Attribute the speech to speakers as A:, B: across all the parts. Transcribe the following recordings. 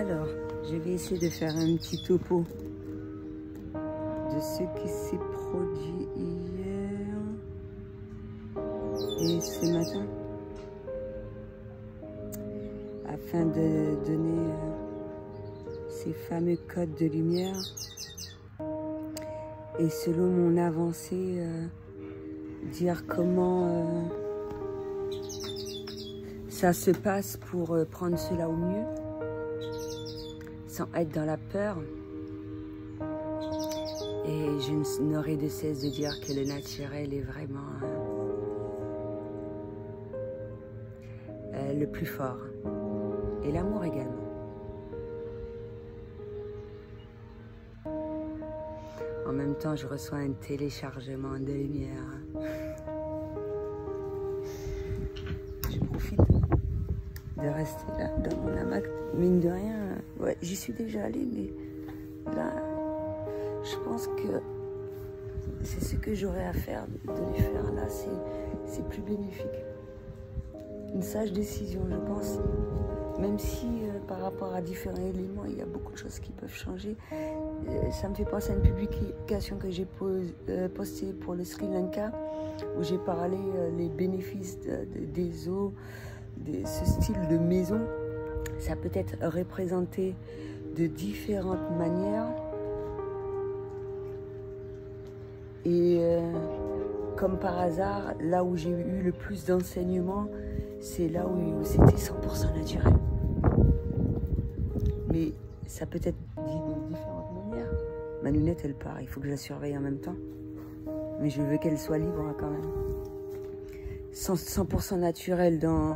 A: Alors, je vais essayer de faire un petit topo de ce qui s'est produit hier et ce matin, afin de donner ces fameux codes de lumière et selon mon avancée, dire comment ça se passe pour prendre cela au mieux, sans être dans la peur. Et je n'aurai de cesse de dire que le naturel est vraiment le plus fort. Et l'amour également. En même temps, je reçois un téléchargement de lumière. Je profite de rester là, dans mon hamac. Mine de rien, ouais, j'y suis déjà allée, mais là, je pense que c'est ce que j'aurais à faire, de les faire là, c'est plus bénéfique. Une sage décision, je pense. Même si par rapport à différents éléments, il y a beaucoup de choses qui peuvent changer. Ça me fait penser à une publication que j'ai postée pour le Sri Lanka, où j'ai parlé les bénéfices des eaux, de ce style de maison. Ça peut être représenté de différentes manières. Et comme par hasard, là où j'ai eu le plus d'enseignements, c'est là où c'était 100% naturel. Mais ça peut être dit de différentes manières. Ma lunette, elle part, il faut que je la surveille en même temps. Mais je veux qu'elle soit libre quand même. 100% naturel dans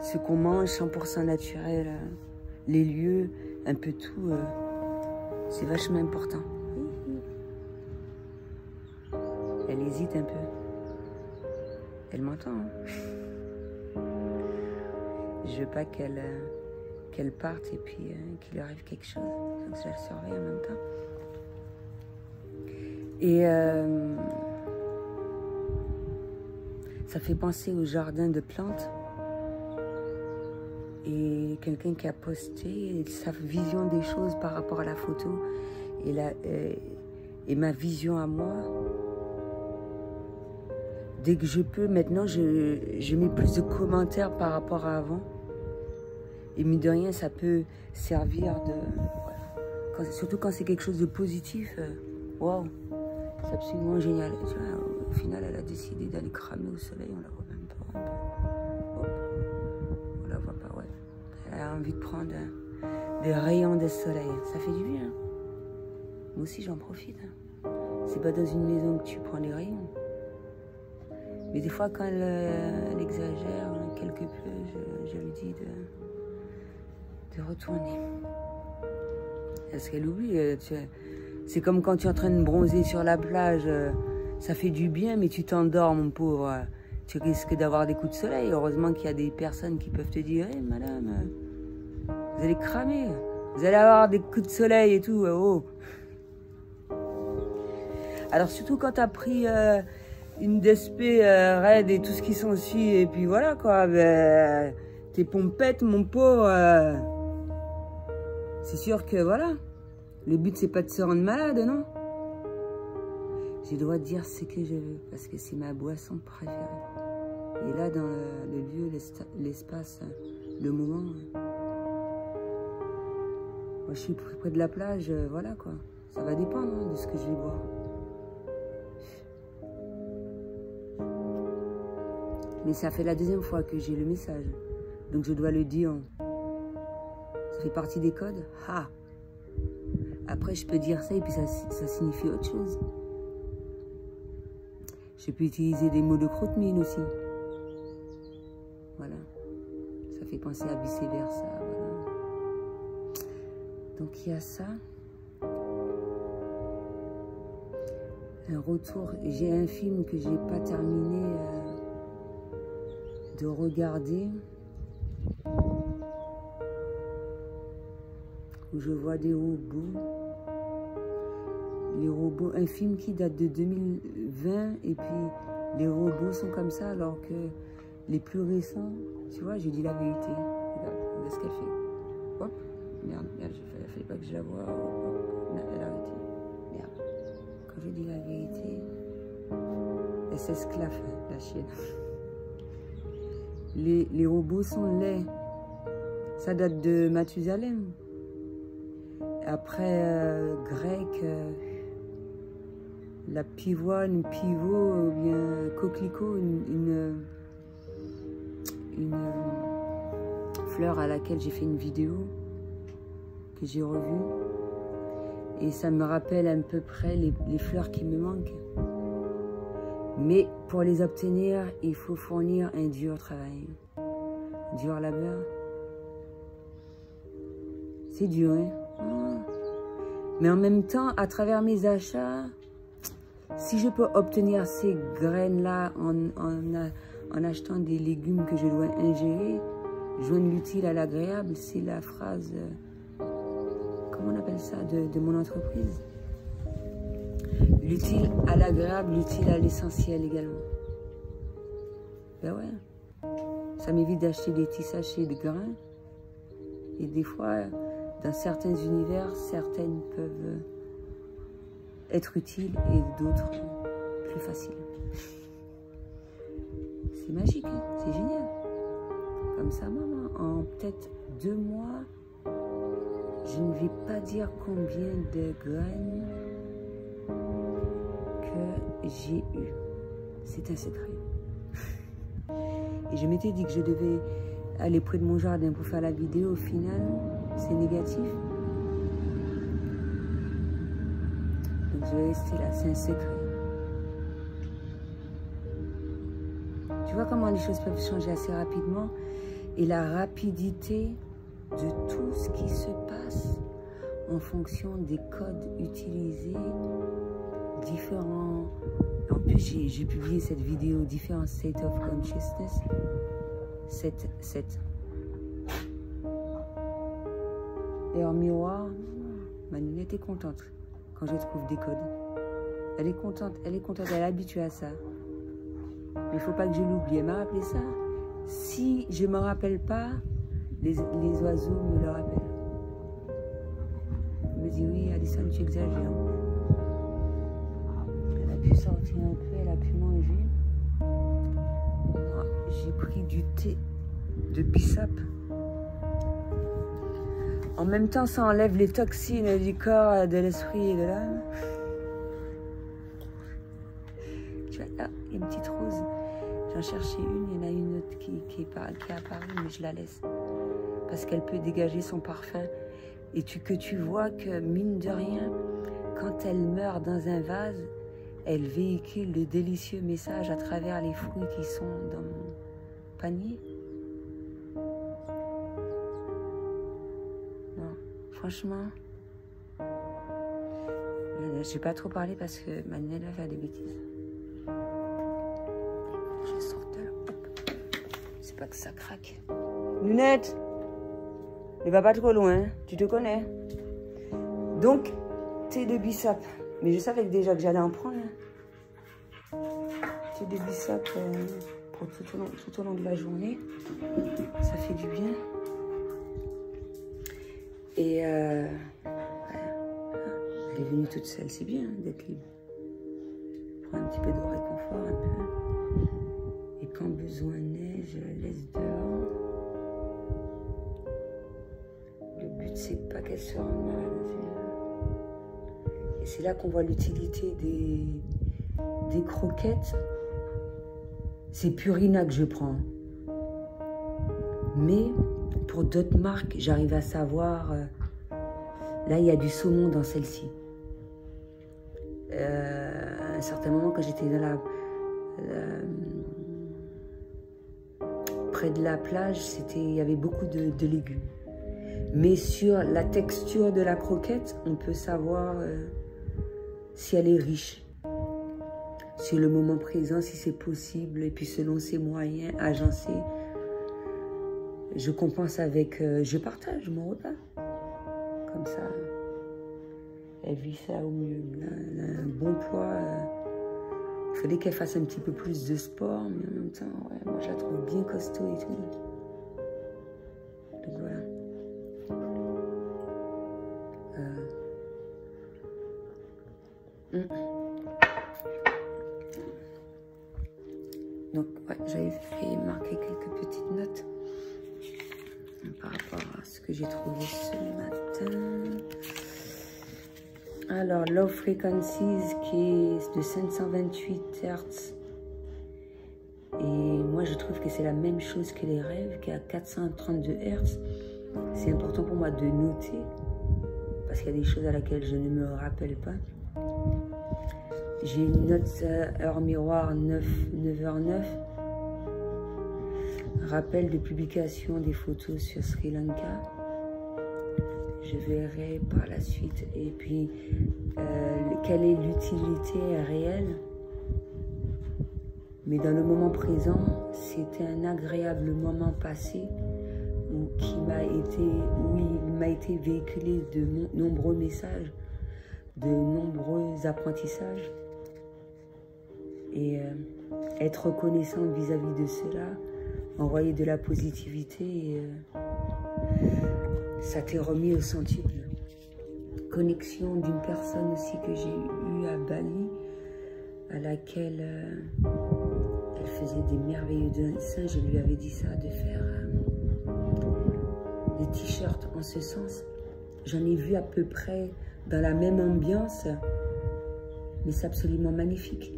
A: ce qu'on mange, 100% naturel, les lieux, un peu tout. C'est vachement important. Elle hésite un peu. Elle m'entend. Hein. Je veux pas qu'elle parte et puis qu'il lui arrive quelque chose. Il faut que je la surveille en même temps. Et ça fait penser au jardin de plantes. Et quelqu'un qui a posté sa vision des choses par rapport à la photo et ma vision à moi. Dès que je peux, maintenant, je mets plus de commentaires par rapport à avant. Et mine de rien, ça peut servir de... Voilà. Surtout quand c'est quelque chose de positif. Waouh, c'est absolument génial. Tu vois, au final, elle a décidé d'aller cramer au soleil. On la voit même pas. Hop. On la voit pas, ouais. Elle a envie de prendre des rayons de soleil. Ça fait du bien. Moi aussi, j'en profite. C'est pas dans une maison que tu prends les rayons. Mais des fois, quand elle exagère quelque peu, je lui dis de retourner. Parce qu'elle oublie. C'est comme quand tu es en train de bronzer sur la plage. Ça fait du bien, mais tu t'endors, mon pauvre. Tu risques d'avoir des coups de soleil. Heureusement qu'il y a des personnes qui peuvent te dire « Hey, madame, vous allez cramer. Vous allez avoir des coups de soleil et tout. Oh. » Alors, surtout quand tu as pris... une DSP raide et tout ce qui s'ensuit, et puis voilà quoi, ben, tes pompettes, mon pauvre, c'est sûr que voilà, le but c'est pas de se rendre malade, non? J'ai le droit de dire ce que je veux, parce que c'est ma boisson préférée. Et là, dans le lieu, l'espace, le moment, moi je suis près de la plage, voilà quoi, ça va dépendre hein, de ce que je vais boire. Mais ça fait la deuxième fois que j'ai le message. Donc je dois le dire. Ça fait partie des codes. Ah. Après, je peux dire ça et puis ça signifie autre chose. Je peux utiliser des mots de crotte-mine aussi. Voilà. Ça fait penser à vice-versa. Voilà. Donc il y a ça. Un retour. J'ai un film que j'ai pas terminé... de regarder, où je vois des robots, les robots, un film qui date de 2020 et puis les robots sont comme ça alors que les plus récents, tu vois, j'ai dit la vérité, regarde ce qu'elle fait, hop, Merde, il fallait pas que je la voie. Elle a arrêté. Merde. Quand je dis la vérité, elle s'esclave, la chienne. Les robots sont laids. Ça date de Mathusalem. Après, grec, la pivoine, pivot, ou bien coquelicot, une fleur à laquelle j'ai fait une vidéo, que j'ai revue. Et ça me rappelle à peu près les fleurs qui me manquent. Mais pour les obtenir, il faut fournir un dur travail, dur labeur. C'est dur, hein? Mais en même temps, à travers mes achats, si je peux obtenir ces graines-là en achetant des légumes que je dois ingérer, joindre l'utile à l'agréable, c'est la phrase, comment on appelle ça, de mon entreprise. L'utile à l'agréable, l'utile à l'essentiel également. Ben ouais, ça m'évite d'acheter des petits sachets de grains. Et des fois, dans certains univers, certaines peuvent être utiles et d'autres plus faciles. C'est magique, hein? C'est génial. Comme ça, maman, en peut-être 2 mois, je ne vais pas dire combien de graines que j'ai eu. C'est un secret. Et je m'étais dit que je devais aller près de mon jardin pour faire la vidéo. Au final, c'est négatif. Donc je vais rester là, c'est un secret. Tu vois comment les choses peuvent changer assez rapidement et la rapidité de tout ce qui se passe en fonction des codes utilisés, différents. En plus, j'ai publié cette vidéo, différents states of consciousness. 7. Et en miroir, ma lunette est contente quand je trouve des codes. Elle est contente, elle est habituée à ça. Mais il ne faut pas que je l'oublie. Elle m'a rappelé ça. Si je ne me rappelle pas, les oiseaux me le rappellent. Elle me dit, oui, Alison, tu exagères. Elle a pu sortir un peu, elle a pu manger. Moi, j'ai pris du thé de bissap. En même temps, ça enlève les toxines du corps, de l'esprit et de l'âme. Tu vois, là, il y a une petite rose. J'en cherchais une, il y en a une autre qui est apparue, mais je la laisse. Parce qu'elle peut dégager son parfum. Et que tu vois que, mine de rien, quand elle meurt dans un vase, elle véhicule de délicieux messages à travers les fruits qui sont dans mon panier. Non, franchement, je vais pas trop parler parce que ma lunette va faire des bêtises. Je sors de là. C'est pas que ça craque. Lunette, ne va pas trop loin, tu te connais. Donc, thé de bissap. Mais je savais déjà que j'allais en prendre. Thé de bissap pour tout au long de la journée. Ça fait du bien. Et elle est venue toute seule, c'est bien d'être libre. Prends un petit peu de réconfort, un peu. Et quand besoin n'est, je la laisse dehors. Le but, c'est pas qu'elle se rende malade. Et c'est là qu'on voit l'utilité des croquettes. C'est Purina que je prends. Mais pour d'autres marques, j'arrive à savoir... là, il y a du saumon dans celle-ci. À un certain moment, quand j'étais dans près de la plage, il y avait beaucoup de légumes. Mais sur la texture de la croquette, on peut savoir si elle est riche. Sur le moment présent, si c'est possible. Et puis selon ses moyens agencés, je compense avec... je partage mon repas. Comme ça, elle vit ça au mieux. Elle a un bon poids. Il fallait qu'elle fasse un petit peu plus de sport, mais en même temps, ouais, moi je la trouve bien costaud et tout. Donc voilà. Donc, ouais, j'avais fait marquer quelques petites notes par rapport à ce que j'ai trouvé ce matin. Alors, Low Frequencies qui est de 528 Hz. Et moi, je trouve que c'est la même chose que les rêves, qui est à 432 Hz. C'est important pour moi de noter, parce qu'il y a des choses à laquelle je ne me rappelle pas. J'ai une note heure miroir 9h09. Rappel de publication des photos sur Sri Lanka. Je verrai par la suite. Et puis, quelle est l'utilité réelle? Mais dans le moment présent, c'était un agréable moment passé où il m'a été véhiculé de nombreux messages, de nombreux apprentissages. Et être reconnaissant vis-à-vis de cela, envoyer de la positivité, ça t'est remis au sentier. Connexion d'une personne aussi que j'ai eue à Bali, à laquelle elle faisait des merveilleux dessins. Je lui avais dit ça, de faire des t-shirts en ce sens. J'en ai vu à peu près dans la même ambiance, mais c'est absolument magnifique.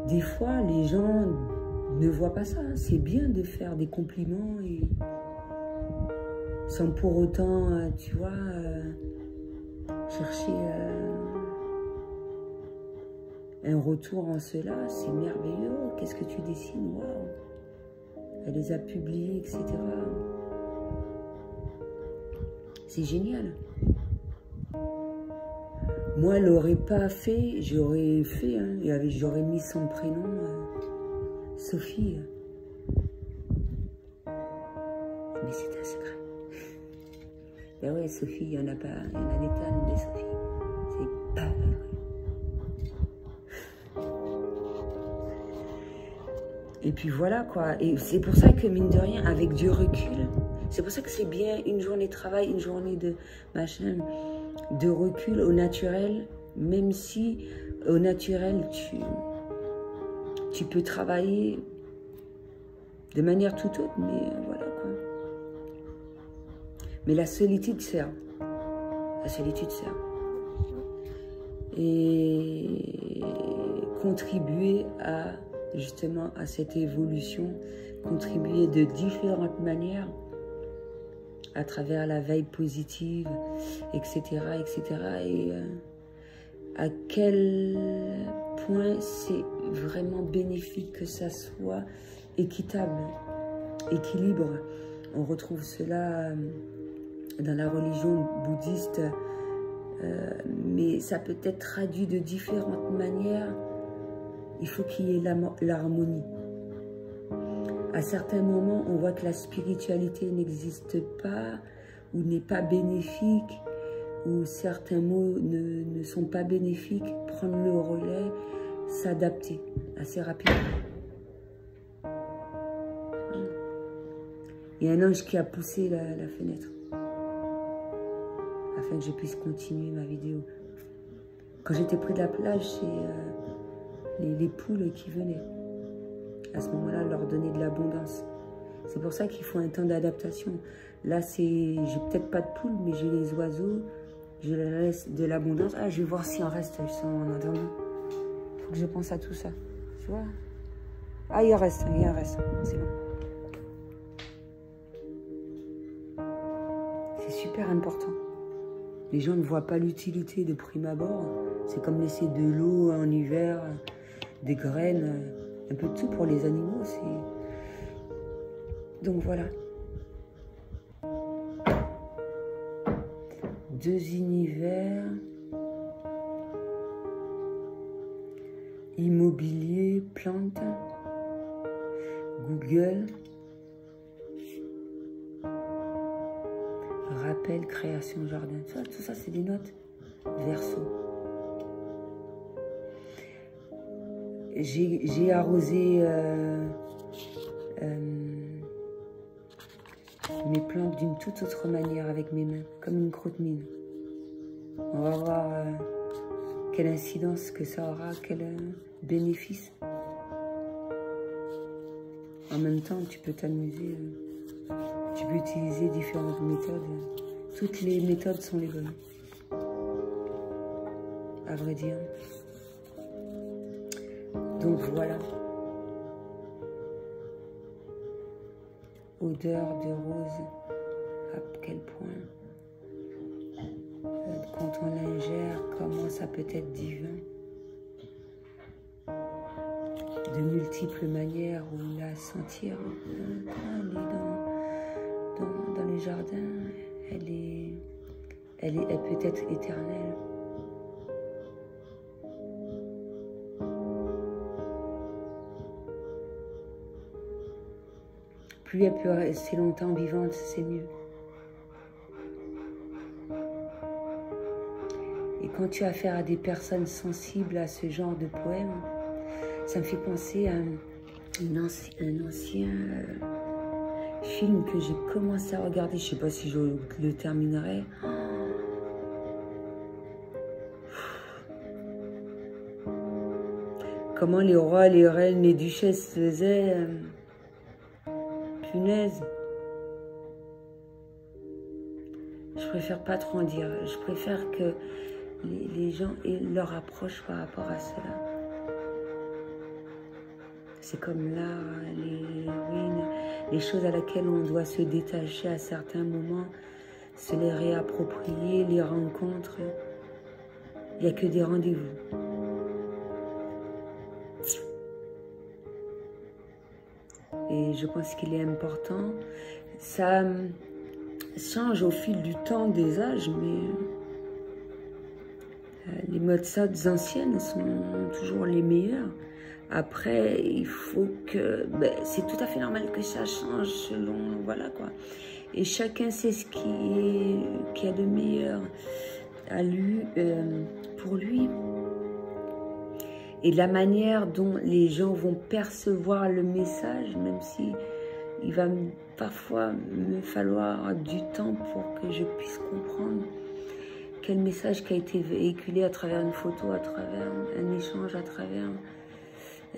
A: Des fois, les gens ne voient pas ça. C'est bien de faire des compliments et sans pour autant, tu vois, chercher un retour en cela. C'est merveilleux. Oh, qu'est-ce que tu dessines? Waouh! Elle les a publiés, etc. C'est génial. Moi, elle l'aurait pas fait, j'aurais fait, hein, j'aurais mis son prénom, Sophie. Mais c'est un secret. Ben ouais, Sophie, il y en a pas, il y en a des tonnes de Sophie. C'est pas vrai. Et puis voilà quoi. Et c'est pour ça que mine de rien, avec du recul, c'est pour ça que c'est bien une journée de travail, une journée de machin, de recul au naturel, même si au naturel, tu peux travailler de manière tout autre, mais voilà quoi. Mais la solitude sert. La solitude sert. Et contribuer à, justement, à cette évolution, contribuer de différentes manières, à travers la veille positive, etc., etc. Et à quel point c'est vraiment bénéfique que ça soit équitable, équilibre. On retrouve cela dans la religion bouddhiste, mais ça peut être traduit de différentes manières. Il faut qu'il y ait l'harmonie. À certains moments, on voit que la spiritualité n'existe pas ou n'est pas bénéfique, ou certains mots ne sont pas bénéfiques. Prendre le relais, s'adapter assez rapidement. Il y a un ange qui a poussé la fenêtre afin que je puisse continuer ma vidéo. Quand j'étais près de la plage, c'est les poules qui venaient. À ce moment-là, leur donner de l'abondance. C'est pour ça qu'il faut un temps d'adaptation. Là, j'ai peut-être pas de poules, mais j'ai les oiseaux. Je leur laisse de l'abondance. Ah, je vais voir s'il en reste en attendant. Il faut que je pense à tout ça. Tu vois? Ah, il en reste. C'est bon. C'est super important. Les gens ne voient pas l'utilité de prime abord. C'est comme laisser de l'eau en hiver, des graines, un peu de tout pour les animaux. Donc voilà. 2 univers. Immobilier, plantes. Google. Rappel, création, jardin. Tout ça, c'est des notes. Verseau. J'ai arrosé mes plantes d'une toute autre manière avec mes mains, comme une crotte-mine. On va voir quelle incidence que ça aura, quel bénéfice. En même temps, tu peux t'amuser, tu peux utiliser différentes méthodes. Toutes les méthodes sont les bonnes, à vrai dire. Donc voilà. Odeur de rose, à quel point, quand on l'ingère, comment ça peut être divin. De multiples manières où la sentir, quand elle est dans les jardins, elle peut être éternelle. Plus elle peut rester longtemps vivante, c'est mieux. Et quand tu as affaire à des personnes sensibles à ce genre de poème, ça me fait penser à un ancien film que j'ai commencé à regarder. Je ne sais pas si je le terminerai. Comment les rois, les reines, les duchesses faisaient... Punaise. Je préfère pas trop en dire. Je préfère que les gens aient leur approche par rapport à cela. C'est comme l'art, les ruines, les choses à laquelle on doit se détacher à certains moments, se les réapproprier, les rencontres. Il n'y a que des rendez-vous. Et je pense qu'il est important. Ça change au fil du temps, des âges, mais les méthodes anciennes sont toujours les meilleures. Après, il faut que... c'est tout à fait normal que ça change selon... Voilà quoi. Et chacun sait ce qui a de meilleur à lui, pour lui. Et la manière dont les gens vont percevoir le message, même si il va parfois me falloir du temps pour que je puisse comprendre quel message qui a été véhiculé à travers une photo, à travers un échange, à travers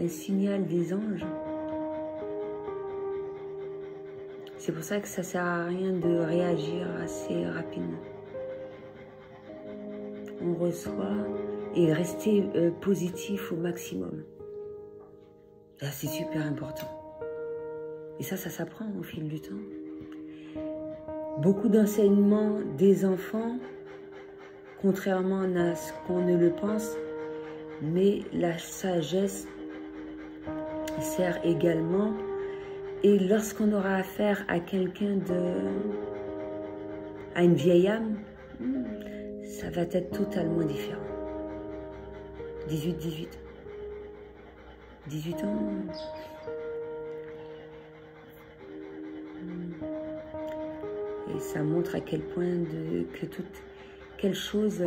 A: un signal des anges. C'est pour ça que ça ne sert à rien de réagir assez rapidement. On reçoit et rester positif au maximum. C'est super important. Et ça s'apprend au fil du temps. Beaucoup d'enseignements des enfants, contrairement à ce qu'on ne le pense, mais la sagesse sert également. Et lorsqu'on aura affaire à quelqu'un à une vieille âme, ça va être totalement différent. 18 ans. Et ça montre à quel point quelles choses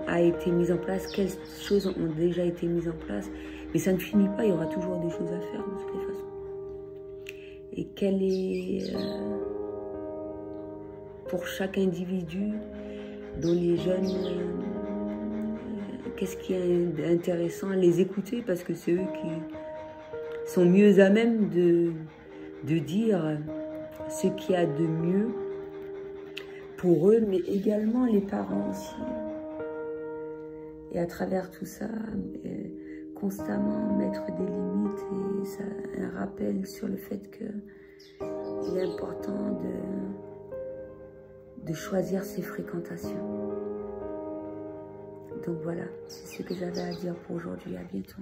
A: a été mises en place, quelles choses ont déjà été mises en place. Mais ça ne finit pas, il y aura toujours des choses à faire de toutes les façons. Et quelle est, pour chaque individu, dont les jeunes, qu'est-ce qui est intéressant à les écouter, parce que c'est eux qui sont mieux à même de dire ce qu'il y a de mieux pour eux, mais également les parents aussi. Et à travers tout ça, constamment mettre des limites et ça, un rappel sur le fait qu'il est important de choisir ses fréquentations. Donc voilà, c'est ce que j'avais à dire pour aujourd'hui. À bientôt.